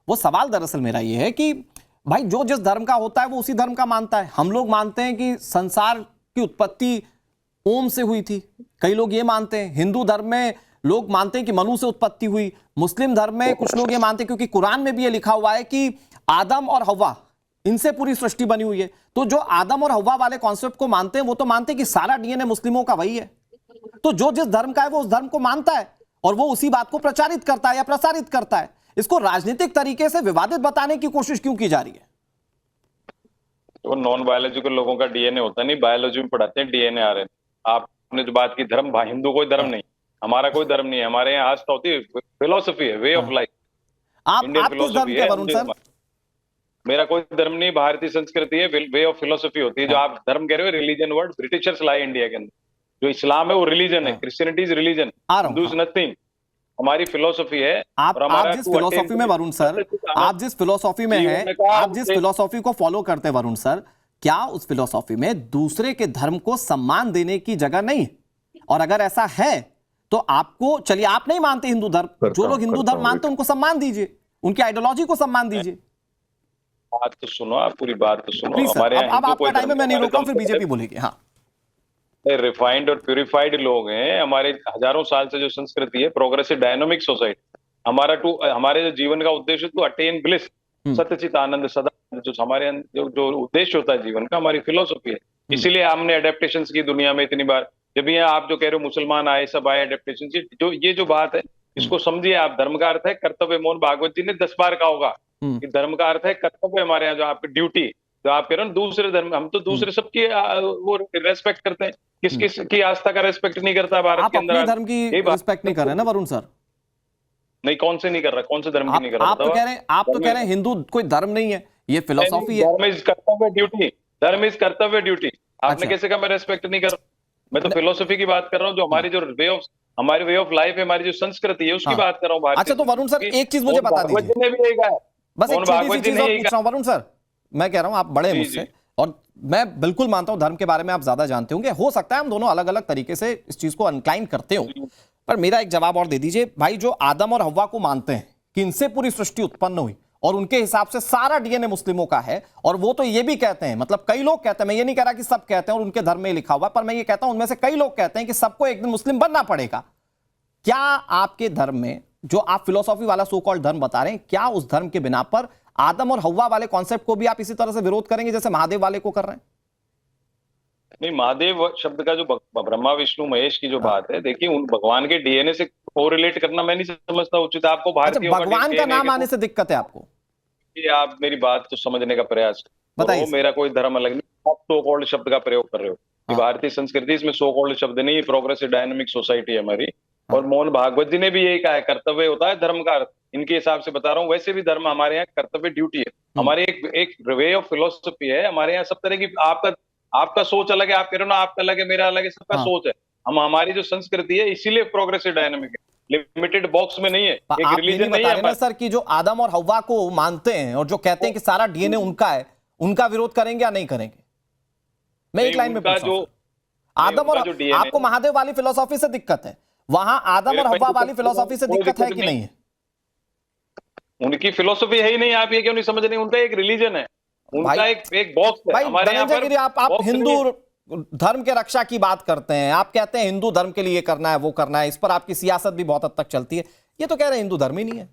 वो सवाल दरअसल मेरा ये है कि भाई जो जिस धर्म का होता है वो उसी धर्म का मानता है। हम लोग मानते हैं कि संसार की उत्पत्ति ओम से हुई थी, कई लोग ये मानते हैं। हिंदू धर्म में लोग मानते हैं कि मनु से उत्पत्ति हुई। मुस्लिम धर्म में कुछ लोग ये मानते हैं, क्योंकि कुरान में भी ये लिखा हुआ है कि आदम और हव्वा, इनसे पूरी सृष्टि बनी हुई है। तो जो आदम और हव्वा वाले कॉन्सेप्ट को मानते हैं वो तो मानते हैं कि सारा डीएनए मुस्लिमों का वही है। तो जो जिस धर्म का है वो उस धर्म को मानता है और वो उसी बात को प्रचारित करता है या प्रसारित करता है। इसको राजनीतिक तरीके से विवादित बताने की कोशिश क्यों की जा रही है? तो नॉन बायोलॉजिकल लोगों का डीएनए होता नहीं, बायोलॉजी में पढ़ाते हैं डीएनए आ रहे हैं। आपने जो बात की धर्म, हिंदू कोई धर्म नहीं, हमारा कोई धर्म नहीं है। हमारे यहाँ आस्था होती है, फिलोसफी है, वे ऑफ लाइफ। आप किस धर्म के वरुण सर? मेरा कोई धर्म नहीं, भारतीय संस्कृति है, वे ऑफ फिलोसफी होती है। जो आप धर्म कह रहे हो, रिलीजन वर्ड ब्रिटिशर्स लाए इंडिया के अंदर। जो इस्लाम है वो रिलीजन है, Christianity is religion, Hindu is nothing. हमारी फिलोसफी है। आप जिस फिलोसॉफी में वरुण सर, आप जिस फिलोसॉफी में हैं, आप जिस फिलोसॉफी को फॉलो करते हैं वरुण सर, क्या उस फिलोसॉफी में दूसरे के धर्म को सम्मान देने की जगह नहीं? और अगर ऐसा है तो आपको, चलिए आप नहीं मानते हिंदू धर्म, जो लोग हिंदू धर्म मानते हैं उनको सम्मान दीजिए, उनकी आइडियोलॉजी को सम्मान दीजिए। बात तो सुनो, आप पूरी बात तो सुनो। हमारे अब आपका टाइम है, मैं नहीं रोक रहा हूं, फिर बीजेपी बोलेगी। हाँ, रिफाइंड और प्यूरिफाइड लोग हैं। हमारे हजारों साल से जो संस्कृति है, प्रोग्रेसिव डायनामिक सोसाइटी, हमारे जो जीवन का उद्देश्य टू अटेन ब्लिस, सत्यचित आनंद सदा, जो हमारे जो उद्देश्य होता है जीवन का, हमारी फिलोसफी है। इसीलिए हमने एडेप्टेशन की दुनिया में इतनी बार, जब यहाँ आप जो कह रहे हो मुसलमान आए, सब आए एडेप्टेशन की, जो ये जो बात है इसको समझिए आप। धर्म का अर्थ है कर्तव्य। मोहन भागवत जी ने 10 बार कहा होगा कि धर्म का अर्थ है कर्तव्य। हमारे यहाँ जो आपकी ड्यूटी, जो आप कह रहे हो दूसरे धर्म, हम तो दूसरे सबकी वो रेस्पेक्ट करते हैं। किस किस की आस्था का रेस्पेक्ट नहीं करता भारत के अंदर? आप अपने धर्म की रेस्पेक्ट नहीं कर रहे ना वरुण सर? नहीं, कौन से नहीं कर रहा? कौन से धर्म की नहीं कर रहा? आप तो कह रहे हैं हिंदू कोई धर्म नहीं है, ये फिलोसॉफी है। धर्म इज कर्तव्य ड्यूटी, धर्म इज कर्तव्य ड्यूटी। आपने कैसे कहा मैं रेस्पेक्ट नहीं कर रहा? मैं तो फिलोसफी की बात कर रहा हूँ, जो हमारी जो हमारी वे ऑफ लाइफ है, हमारी जो संस्कृति है, उसकी बात कर रहा हूँ। अच्छा, तो वरुण सर एक चीज मुझे बता दीजिए, बस एक छोटी सी चीज और पूछ रहा हूँ वरुण सर। मैं कह रहा हूँ आप बड़े मुझसे, और मैं बिल्कुल मानता हूं धर्म के बारे में आप ज्यादा जानते होंगे। हो सकता है हम दोनों अलग अलग तरीके से इस चीज को अनक्लाइन करते हो, पर मेरा एक जवाब और दे दीजिए भाई। जो आदम और हव्वा को मानते हैं कि इनसे पूरी सृष्टि उत्पन्न हुई और उनके हिसाब से सारा डीएनए मुस्लिमों का है, और वो तो ये भी कहते हैं, मतलब कई लोग कहते हैं, मैं ये नहीं कह रहा कि सब कहते हैं और उनके धर्म में लिखा हुआ, पर मैं ये कहता हूं उनमें से कई लोग कहते हैं कि सबको एक दिन मुस्लिम बनना पड़ेगा। क्या आपके धर्म में, जो आप फिलोसॉफी वाला सो कॉल्ड धर्म बता रहे हैं, क्या उस धर्म के बिना पर आदम और हव्वा वाले कॉन्सेप्ट को भी आप इसी तरह से विरोध करेंगे जैसे महादेव वाले को कर रहे हैं? नहीं, महादेव शब्द का जो ब्रह्मा विष्णु महेश की जो बात है, देखिए उन भगवान के डीएनए से कोरिलेट करना मैं नहीं समझता उचित। आपको भारतीय भगवान का नाम आने से दिक्कत है आपको? आप मेरी बात तो समझने का प्रयास बताइए। मेरा कोई धर्म अलग नहीं, आप सो कॉल्ड शब्द का प्रयोग कर रहे हो। भारतीय संस्कृति, इसमें सो कॉल्ड शब्द नहीं, प्रोग्रेसिव डायनामिक सोसाइटी है हमारी। और मोहन भागवत जी ने भी यही कहा है, कर्तव्य होता है धर्म का अर्थ। इनके हिसाब से बता रहा हूँ, वैसे भी धर्म हमारे यहाँ कर्तव्य ड्यूटी है। हमारे एक वे ऑफ फिलोसफी है हमारे यहाँ। सब तरह की आपका सोच अलग है, आप कह रहे हो ना आपका अलग है, मेरा अलग है, सबका सोच है। हमारी जो संस्कृति है इसीलिए प्रोग्रेसिव डायनामिक है, लिमिटेड बॉक्स में नहीं है, एक रिलीजन नहीं है। सर कि जो आदम और हव्वा को मानते हैं और जो कहते हैं कि सारा डीएनए उनका है, उनका विरोध करेंगे या नहीं करेंगे? मैं एक लाइन में पूछ रहा हूं। आदम और आपको महादेव वाली फिलोसॉफी से दिक्कत है, वहां आदम और हव्वा वाली फिलोसॉफी से दिक्कत है कि नहीं है? उनकी फिलोसफी है ही नहीं, आप ये क्यों नहीं समझ रहे? उनका एक रिलीजन है, उनका एक बॉक्स है। हमारे यहाँ पर आप हिंदू धर्म के रक्षा की बात करते हैं, आप कहते हैं हिंदू धर्म के लिए करना है, वो करना है, इस पर आपकी सियासत भी बहुत हद तक चलती है। ये तो कह रहे हैं हिंदू धर्म ही नहीं है।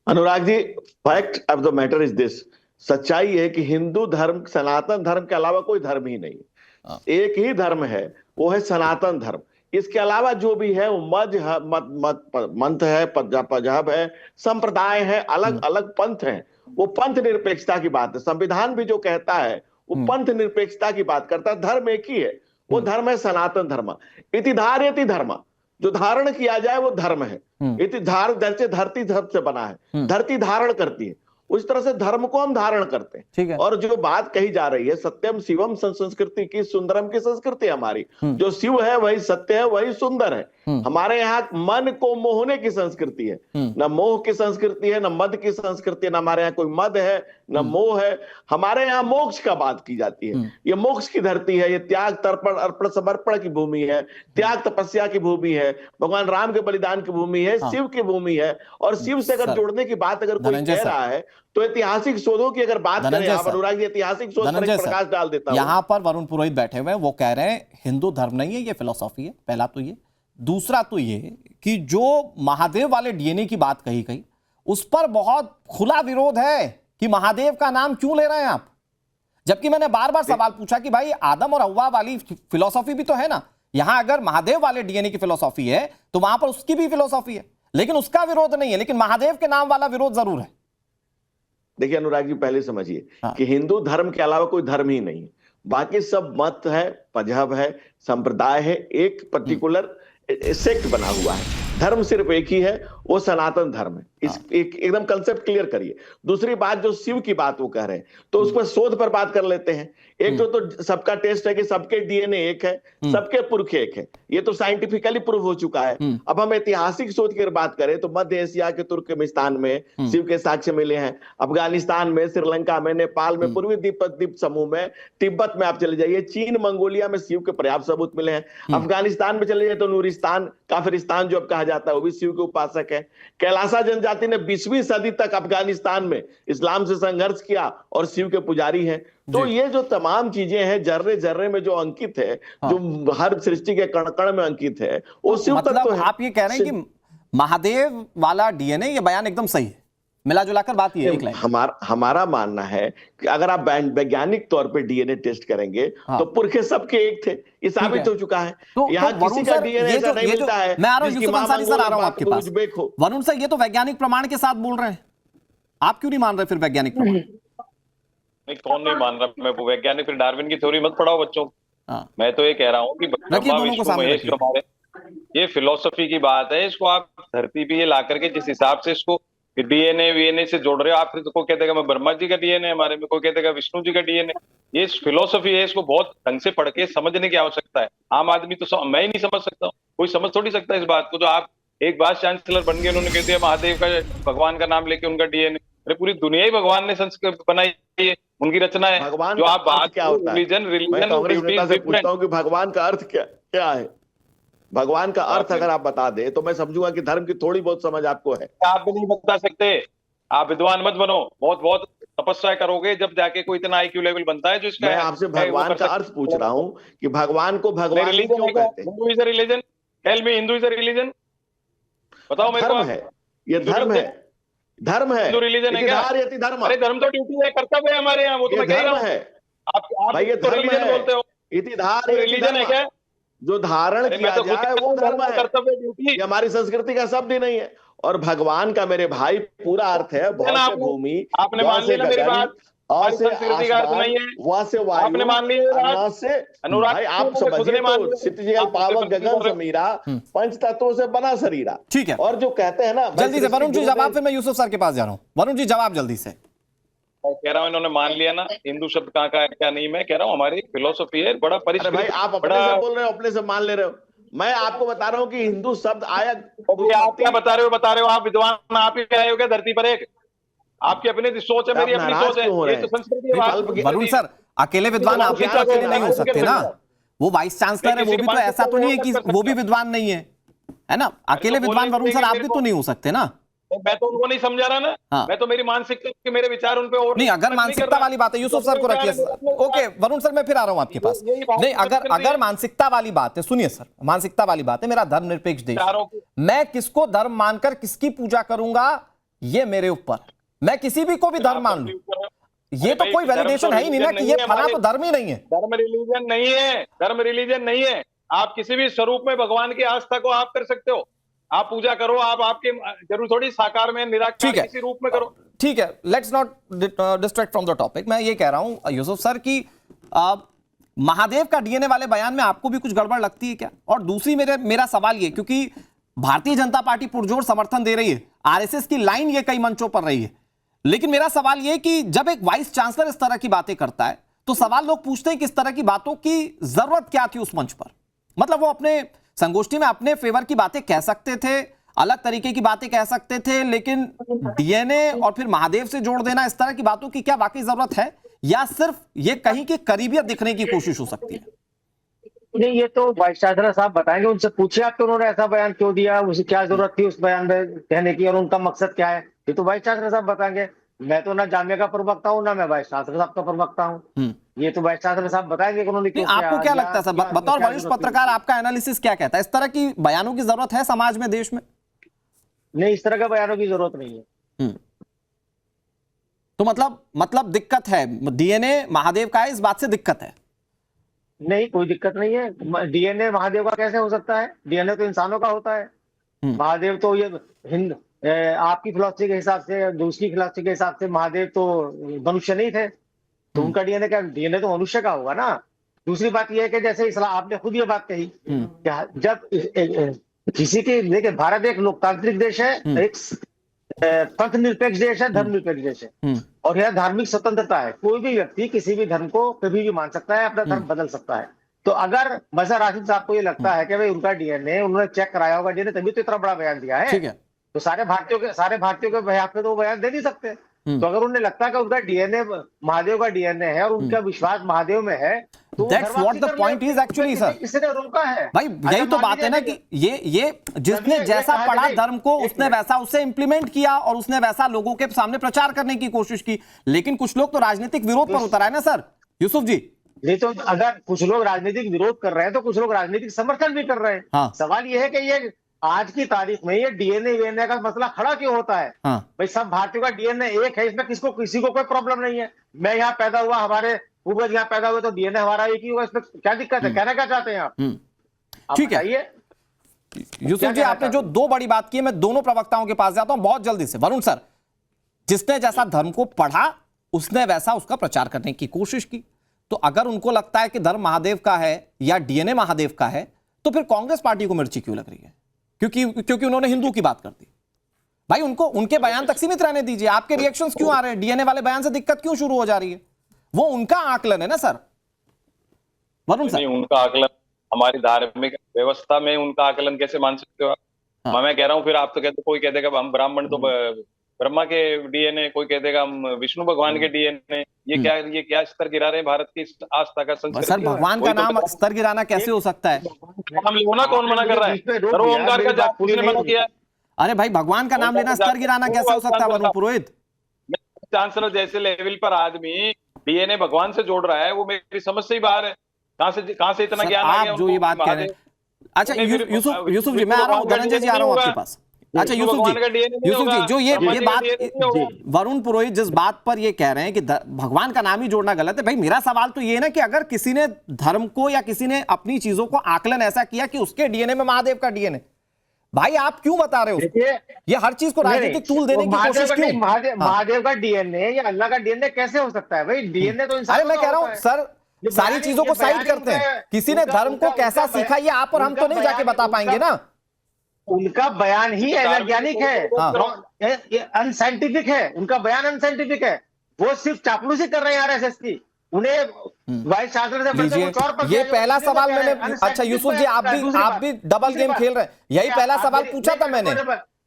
Anurag ji, fact of the matter is this, सच्चाई है कि हिंदू धर्म सनातन धर्म के अलावा कोई धर्म ही नहीं है। एक ही धर्म है, वो है सनातन धर्म। इसके अलावा जो भी है वो मंथ है, मजहब है, संप्रदाय है, अलग अलग पंथ है। वो पंथ निरपेक्षता की बात है। संविधान भी जो कहता है वो पंथ निरपेक्षता की बात करता है। धर्म एक ही है, वो धर्म है सनातन धर्म। इति धार्यति धर्म, जो धारण किया जाए वो धर्म है। इति जैसे धरती धर्म से बना है, धरती धारण करती है, उस तरह से धर्म को हम धारण करते हैं। और जो बात कही जा रही है सत्यम शिवम संस्कृति की, सुंदरम की संस्कृति हमारी, जो शिव है वही सत्य है, वही सुंदर है। हमारे यहाँ मन को मोहने की संस्कृति है, न मोह की संस्कृति है, न मद की संस्कृति है, न हमारे यहाँ कोई मद है, न मोह है। हमारे यहाँ मोक्ष का बात की जाती है। ये मोक्ष की धरती है, ये त्याग, तर्पण, अर्पण, समर्पण की भूमि है, त्याग तपस्या की भूमि है, भगवान राम के बलिदान की भूमि है, शिव की भूमि है। और शिव से अगर जोड़ने की बात अगर कोई कह रहा है तो ऐतिहासिक शोधों की अगर बात करें, आप अनुराग जी ऐतिहासिक शोध पर प्रकाश डाल देता हूं। यहां पर वरुण पुरोहित बैठे हुए हैं, वो कह रहे हैं हिंदू धर्म नहीं है, ये फिलॉसफी है। पहला तो ये, दूसरा तो ये कि जो महादेव वाले डीएनए की बात कही गई उस पर बहुत खुला विरोध है कि महादेव का नाम क्यों ले रहे हैं आप, जबकि मैंने बार बार सवाल पूछा कि भाई आदम और हव्वा वाली फिलॉसफी भी तो है ना। यहां अगर महादेव वाले डीएनए की फिलॉसफी है तो वहां पर उसकी भी फिलॉसफी है, लेकिन उसका विरोध नहीं है, लेकिन महादेव के नाम वाला विरोध जरूर है। देखिए अनुराग जी, पहले समझिए कि हिंदू धर्म के अलावा कोई धर्म ही नहीं है, बाकी सब मत है, मजहब है, संप्रदाय है, एक पर्टिकुलर सेक्ट बना हुआ है। धर्म सिर्फ एक ही है, वो सनातन धर्म है। इस एकदम कंसेप्ट क्लियर करिए। दूसरी बात, जो शिव की बात वो कह रहे हैं, तो उस पर शोध पर बात कर लेते हैं। एक तो सबका टेस्ट है कि सबके डीएनए एक है, सबके पुरख एक है, ये तो साइंटिफिकली प्रूव हो चुका है। अब हम ऐतिहासिक शोध की बात करें तो मध्य एशिया के तुर्कमेनिस्तान में शिव के साक्ष्य मिले हैं, अफगानिस्तान में, श्रीलंका में, नेपाल में, पूर्वी द्वीप समूह में, तिब्बत में आप चले जाइए, चीन, मंगोलिया में शिव के पर्याप्त सबूत मिले हैं। अफगानिस्तान में चले जाइए तो नूरिस्तान, काफिरिस्तान जो अब कहा जाता है, वो भी शिव के उपासक है। कैलासा जनजाति ने 20वीं सदी तक अफगानिस्तान में इस्लाम से संघर्ष किया और शिव के पुजारी हैं। तो ये जो तमाम चीजें हैं, जर्रे जर्रे में जो अंकित है, जो हर सृष्टि के कण कण में अंकित है, वो शिव तत्व मतलब है। आप ये कह रहे हैं कि महादेव वाला डीएनए, ये बयान एकदम सही है, मिला जुलाकर बात ये एक लाइन। हमारा मानना है कि अगर आप वैज्ञानिक तौर पे डीएनए टेस्ट करेंगे तो पुरखे सबके एक थे, ये साबित हो चुका है। तो यहाँ किसी का डीएनए ऐसा नहीं मिलता है। मैं आ रहा हूं यूसुफ अंसारी सर, आ रहा हूं आपके पास। वरुण सर, ये तो वैज्ञानिक प्रमाण के साथ बोल रहे हैं, आप क्यों नहीं मान रहे फिर वैज्ञानिक प्रमाण? नहीं, कौन नहीं मान रहा? मैं वो वैज्ञानिक, फिर डार्विन की थ्योरी मत पढ़ाओ बच्चों को। मैं तो ये कह रहा हूँ कि ये फिलोसफी की बात है, इसको आप धरती पे ये ला करके जिस हिसाब से इसको डीएनए वीएनए से जोड़ रहे हो, आप फिर तो कोई कहते हैं मैं ब्रह्मा जी का डीएनए हमारे में, कोई कहते हैं विष्णु जी का डीएनए। ये फिलोसफी है, इसको बहुत ढंग से पढ़ के समझने की आवश्यकता है। आम आदमी तो मैं ही नहीं समझ सकता हूँ, कोई समझ थोड़ी सकता है इस बात को। जो आप एक वाइस चांसलर बन गए, उन्होंने कह दिया महादेव का, भगवान का नाम लेके उनका डीएनए। अरे पूरी दुनिया ही भगवान ने संस्कृत बनाई है, उनकी रचना है। भगवान जो आप बात क्या होता है, रिलीजन पूछता हूँ कि भगवान का अर्थ क्या है? भगवान का अर्थ अगर आप बता दे तो मैं समझूंगा कि धर्म की थोड़ी बहुत समझ आपको है। आप भी नहीं बता सकते, आप विद्वान मत बनो, बहुत तपस्या करोगे जब जाके कोई इतना आईक्यू लेवल बनता है जो इसका। मैं आपसे भगवान का अर्थ पूछ रहा हूँ कि भगवान को भगवान क्यों कहते हैं? Hindu is a religion, tell me, Hindu is a religion, बताओ मेरे को। धर्म है, ये धर्म है, धर्म है, हिंदू रिलीजन है क्या? धर्म। अरे धर्म तो ड्यूटी है, कर्तव्य है हमारे यहाँ, वो तो मैं कह रहा हूँ। आप भाई ये तो रिलीजन बोलते हो, रिलीजन है क्या? जो धारण किया जाए वो धर्म है, कर्तव्य, ड्यूटी। ये हमारी संस्कृति का शब्द ही नहीं है। और भगवान का मेरे भाई पूरा अर्थ है भूमि, आपने मान लिया मेरी बात, संस्कृति का अर्थ नहीं है, वहां से वायु, आपने मान लिया से अनुराग, आप समझिए तो सितजल पावक गगन समीरा, पंच तत्वों से बना शरीरा। ठीक है, और जो कहते हैं ना, जल्दी से वरुण जी जवाब, फिर मैं यूसुफ सर के पास जा रहा हूँ। वरुण जी जवाब जल्दी से। मैं कह रहा हूँ इन्होंने मान लिया ना, हिंदू शब्द कहाँ का है क्या नहीं। मैं कह रहा हूँ हमारी फिलोसफी है, बड़ा परिश्रम। भाई आप अपने से बोल रहे हो, अपने से मान ले रहे हो। मैं आपको बता रहा हूँ कि हिंदू शब्द आया। आप क्या बता रहे हो? आप विद्वान, आप ही आए हो क्या धरती पर? एक आपकी अपनी सोच है, मेरी अपनी सोच है, ये तो संस्कृति है। वरुण सर, अकेले विद्वान आप भी तो अकेले नहीं हो सकते ना, वो वाइस चांसलर है, वो भी तो ऐसा तो नहीं है कि वो भी विद्वान नहीं है ना? अकेले विद्वान वरुण सर आप भी तो नहीं हो सकते ना। मैं तो उनको नहीं समझा रहा ना, मैं तो मेरी मानसिकता के मेरे विचार उन पे और नहीं। अगर मानसिकता वाली बात है, यूसुफ सर को रखिए। ओके वरुण सर, मैं फिर आ रहा हूं आपके पास। नहीं, अगर मानसिकता वाली बात है, सुनिए सर, मानसिकता वाली बात है, मेरा धर्मनिरपेक्ष देश, मैं किसको धर्म मानकर किसकी पूजा करूंगा ये मेरे ऊपर, मैं किसी भी को भी धर्म मान लूं, ये तो कोई वैलिडेशन है ही नहीं ना कि ये फला तो धर्म ही नहीं है। धर्म रिलीजन नहीं है, धर्म रिलीजन नहीं है। आप किसी भी स्वरूप में भगवान की आस्था को आप कर सकते हो, आप पूजा करो, आप आपके जरूर थोड़ी साकार में, निराकार किसी रूप में करो। ठीक है, let's not distract from the topic. मैं ये कह रहा हूं यूसुफ सर की महादेव का डीएनए वाले बयान में आपको भी कुछ गड़बड़ लगती है क्या? और दूसरी मेरा सवाल ये, क्योंकि भारतीय जनता पार्टी पुरजोर समर्थन दे रही है, आरएसएस की लाइन ये कई मंचों पर रही है, लेकिन मेरा सवाल ये कि जब एक वाइस चांसलर इस तरह की बातें करता है तो सवाल लोग पूछते हैं कि इस तरह की बातों की जरूरत क्या थी उस मंच पर? मतलब वो अपने संगोष्ठी में अपने फेवर की बातें कह सकते थे, अलग तरीके की बातें कह सकते थे, लेकिन डीएनए और फिर महादेव से जोड़ देना, इस तरह की बातों की क्या वाकई जरूरत है, या सिर्फ ये कहीं की करीबियत दिखने की कोशिश हो सकती है? नहीं, ये तो वाइस चांसलर साहब बताएंगे, उनसे पूछिए आप कि उन्होंने ऐसा बयान क्यों दिया, उसे क्या जरूरत थी उस बयान में कहने की, और उनका मकसद क्या है, ये तो वाइस चांसलर साहब बताएंगे। मैं तो ना जामिया का प्रवक्ता हूँ, ना मैं वाइस चांसलर साहब का प्रवक्ता हूँ। ये तो वाइस चांसलर साहब बताएंगे कि उन्होंने क्यों किया। आपको क्या लगता है सर, बतौर वरिष्ठ पत्रकार आपका एनालिसिस क्या कहता है? इस तरह की बयानों की जरूरत है समाज में, देश में? नहीं, इस तरह के बयानों की जरूरत नहीं है। तो मतलब दिक्कत है, डीएनए महादेव का है, इस बात से दिक्कत है? नहीं, कोई दिक्कत नहीं है। डीएनए महादेव का कैसे हो सकता है? डीएनए तो इंसानों का होता है। महादेव तो ये हिंद आपकी फिलॉसफी के हिसाब से, दूसरी फिलॉसफी के हिसाब से महादेव तो मनुष्य नहीं थे, तो उनका डीएनए क्या? डीएनए तो मनुष्य का होगा ना। दूसरी बात यह है कि जैसे इस्लाम, आपने खुद ये बात कही कि जब किसी के, देखिए भारत एक लोकतांत्रिक देश है, एक पंथ निरपेक्ष देश है, धर्मनिरपेक्ष देश है, और यह धार्मिक स्वतंत्रता है। कोई भी व्यक्ति किसी भी धर्म को कभी भी मान सकता है, अपना धर्म बदल सकता है। तो अगर मज़हर राशिद साहब को ये लगता है कि भाई उनका डीएनए, उन्होंने चेक कराया होगा डीएनए, तभी तो इतना बड़ा बयान दिया है, ठीक है, तो सारे भारतीयों के बेहद पे तो वो बयान दे नहीं सकते। तो अगर उन्हें लगता है कि उनका डीएनए महादेव का डीएनए है और उनका विश्वास महादेव में है, तो that's what the point is actually sir. किसने रोका है भाई? यही तो बात है ना कि ये जिसने जैसा पढ़ा धर्म को, उसने वैसा उसे इंप्लीमेंट किया और उसने वैसा लोगों के सामने प्रचार करने की कोशिश की। लेकिन कुछ लोग तो राजनीतिक विरोध पर उतर आए ना सर, यूसुफ जी। नहीं, तो अगर कुछ लोग राजनीतिक विरोध कर रहे हैं तो कुछ लोग राजनीतिक समर्थन भी कर रहे हैं। हाँ। सवाल ये है कि ये आज की तारीख में ये डीएनए वीएनए का मसला खड़ा क्यों होता है? हाँ। भाई सब भारतीयों का डीएनए एक है, इसमें किसी को कोई प्रॉब्लम नहीं है। मैं यहाँ पैदा हुआ, हमारे पूर्वज यहाँ पैदा हुए, तो डीएनए हमारा एक ही होगा, इसमें क्या दिक्कत है? कहना क्या चाहते हैं आप? ठीक है यूसुफ जी, आपने जो दो बड़ी बात की है, मैं दोनों प्रवक्ताओं के पास जाता हूं बहुत जल्दी से। वरुण सर, जिसने जैसा धर्म को पढ़ा उसने वैसा उसका प्रचार करने की कोशिश की, तो अगर उनको लगता है कि धर्म महादेव का है या डीएनए महादेव का है, तो फिर कांग्रेस पार्टी को मिर्ची क्यों लग रही है? क्योंकि उन्होंने हिंदू की बात कर दी। भाई उनको उनके बयान तक सीमित रहने दीजिए। आपके रिएक्शंस क्यों आ रहे हैं? डीएनए वाले बयान से दिक्कत क्यों शुरू हो जा रही है? वो उनका आकलन है ना सर। वरुण सर, उनका आकलन, हमारी धार्मिक व्यवस्था में उनका आकलन कैसे मान सकते हो आप? हाँ। मैं कह रहा हूँ, फिर आप तो कहते, कोई कह देगा हम ब्राह्मण तो ब्रह्मा के डीएनए, कोई कह देगा हम विष्णु भगवान के डीएनए। ये क्या स्तर गिरा रहे हैं भारत की आस्था का, संस्कृति? सर भगवान का नाम स्तर गिराना कैसे हो सकता है? नाम लेना कौन मना कर रहा है? ओंकार का जाप किसने मना किया? अरे भाई, भगवान का नाम लेना स्तर गिराना कैसे हो सकता है वरुण पुरोहित? चांसलर जैसे लेवल पर आदमी डीएनए भगवान से जोड़ रहा है, वो मेरी समझ से ही बाहर है। कहां से इतना ज्ञान आ गया? आप जो ये बात कह रहे हैं, अच्छा यूसुफ जी, मैं आ रहा हूं, धनंजय जी आ रहा हूं आपके पास। अच्छा यूसुफ जी, जो ये बात वरुण पुरोहित जिस बात पर ये कह रहे हैं कि भगवान का नाम ही जोड़ना गलत है, भाई मेरा सवाल तो ये है ना कि अगर किसी ने धर्म को या किसी ने अपनी चीजों को आकलन ऐसा किया कि उसके डीएनए में महादेव का डीएनए, भाई आप क्यों बता रहे हो? ये हर चीज को राजनीतिक टूल देने की कोशिश क्यों? महादेव का डीएनए या अल्लाह का डीएनए कैसे हो सकता है? भाई डीएनए तो इंसान, अरे मैं कह रहा हूं सर, सारी चीजों को साइड करते हैं। किसी ने धर्म को कैसा सीखा, ये आप और हम तो नहीं जाके बता पाएंगे ना। उनका बयान ही अवैज्ञानिक है, अनसाइंटिफिक है। उनका बयान अनसाइंटिफिक है। वो सिर्फ चापलूसी कर रहे हैं आरएसएस की। उन्हें वाइस चांसलर से लीजिए, ये पहला सवाल मैंने, अच्छा यूसुफ जी, आप भी डबल गेम खेल रहे हैं। यही पहला सवाल पूछा था मैंने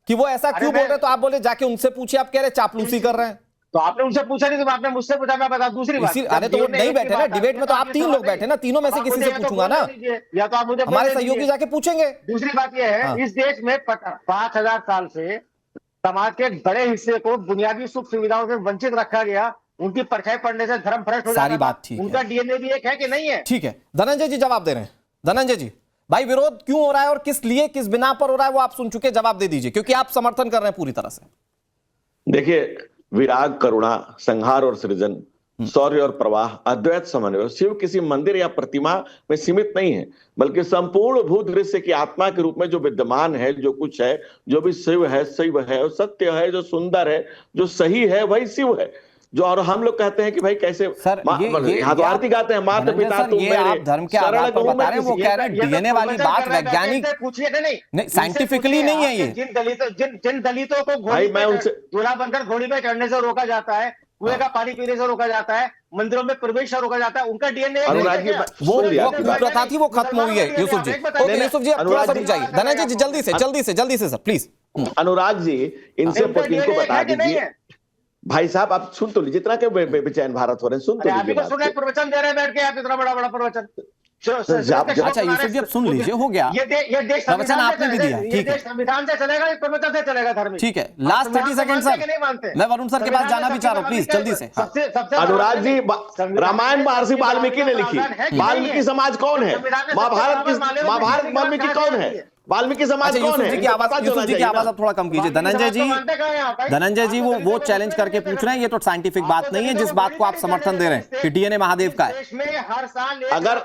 कि वो ऐसा क्यों बोल रहे, तो आप बोले जाके उनसे पूछिए, आप कह रहे चापलूसी कर रहे हैं। तो आपने उनसे पूछा नहीं, तो आपने मुझसे पूछा, मैं बता। दूसरी बात, अरे तो वो नहीं बैठे ना डिबेट में, तो आप तीन लोग बैठे ना, तीनों में से किसी से पूछूंगा ना, या तो आप मुझे, हमारे सहयोगी जाके पूछेंगे। दूसरी बात यह है, इस देश में 5000 साल से समाज के बड़े हिस्से को बुनियादी सुख सुविधाओं से वंचित रखा गया। उनकी परछाई पड़ने से धर्म भ्रष्ट हो जाता है। सारी बात ठीक है। उनका डीएनए भी एक है कि नहीं है? ठीक है, धनंजय जी जवाब दे रहे हैं। धनंजय जी, भाई विरोध क्यों हो रहा है और किस लिए, किस बिना पर हो रहा है, वो आप सुन चुके, जवाब दे दीजिए, क्योंकि आप समर्थन कर रहे हैं पूरी तरह से। देखिए, विराग, करुणा, संहार और सृजन, शौर्य और प्रवाह, अद्वैत समन्वय, शिव किसी मंदिर या प्रतिमा में सीमित नहीं है, बल्कि संपूर्ण भूत दृश्य की आत्मा के रूप में जो विद्यमान है, जो कुछ है, जो भी शिव है, सत्य है, जो सुंदर है, जो सही है, वही शिव है। जो, और हम लोग कहते हैं कि भाई कैसे सर आरती गाते हैं, माता पिता तुम मेरे, आप धर्म के आधार पर बता रहे हैं, वो कह रहे हैं डीएनए वाली बात वैज्ञानिक नहीं, साइंटिफिकली नहीं है ये। जिन दलितों को भाई मैं उनसे दूल्हा बनकर घोड़ी पे चढ़ने से रोका जाता है, कुएं का पानी पीने से रोका जाता है, मंदिरों में प्रवेश से रोका जाता है, उनका डीएनए अनुराग जी, वो प्रथा थी, वो खत्म हुई है यूसुफ जी। ओके यूसुफ जी, आप थोड़ा सा रुक जाइए। धनंजय जी जल्दी से सर प्लीज। अनुराग जी, इनसे इनको बता दीजिए। भाई साहब, आप सुन तो लीजिए, इतना क्यों बेचैन भारत हो रहे हैं, सुन तो लीजिए। आप सुन प्रवचन दे रहे हैं बैठ के, आप इतना बड़ा प्रवचन। अच्छा यूसुफ जी, अब सुन लीजिए, हो गया ये देश प्रवचन आपने भी दिया, ठीक है, संविधान से चलेगा, प्रवचन से चलेगा धर्म, ठीक है। लास्ट 30 सेकंड सर, मैं वरुण सर के पास जाना भी चाह रहा हूँ, प्लीज जल्दी से। अनुराग जी, रामायण महर्षि वाल्मीकि ने लिखी। वाल्मीकि समाज कौन है? महाभारत वाल्मीकि कौन है? वाल्मीकि समाज कौन है? यूसुफ जी की आवाज अब थोड़ा कम कीजिए। धनंजय जी वो चैलेंज करके पूछ रहे हैं, ये तो साइंटिफिक बात नहीं है जिस बात को आप समर्थन दे रहे हैं कि डीएनए महादेव का है।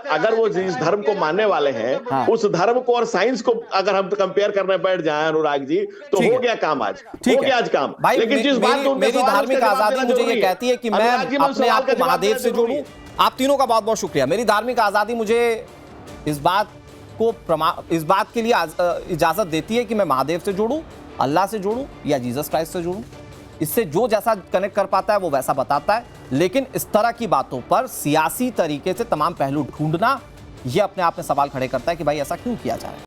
अगर वो जिस धर्म को मानने वाले हैं, उस धर्म को और साइंस को अगर हम कंपेयर करने बैठ जाए अनुराग जी, तो हो गया काम आज, हो गया आज काम। लेकिन जिस बात मेरी धार्मिक आजादी मुझे ये कहती है कि मैं अपने आप को महादेव से जोड़ूं। आप तीनों का बहुत बहुत शुक्रिया। मेरी धार्मिक आजादी मुझे इस बात के लिए इजाजत देती है कि मैं महादेव से जोड़ूं, अल्लाह से जोड़ूं या जीसस क्राइस्ट से जोड़ूं। इससे जो जैसा कनेक्ट कर पाता है वो वैसा बताता है, लेकिन इस तरह की बातों पर सियासी तरीके से तमाम पहलू ढूंढना, यह अपने आप में सवाल खड़े करता है कि भाई ऐसा क्यों किया जा रहा है।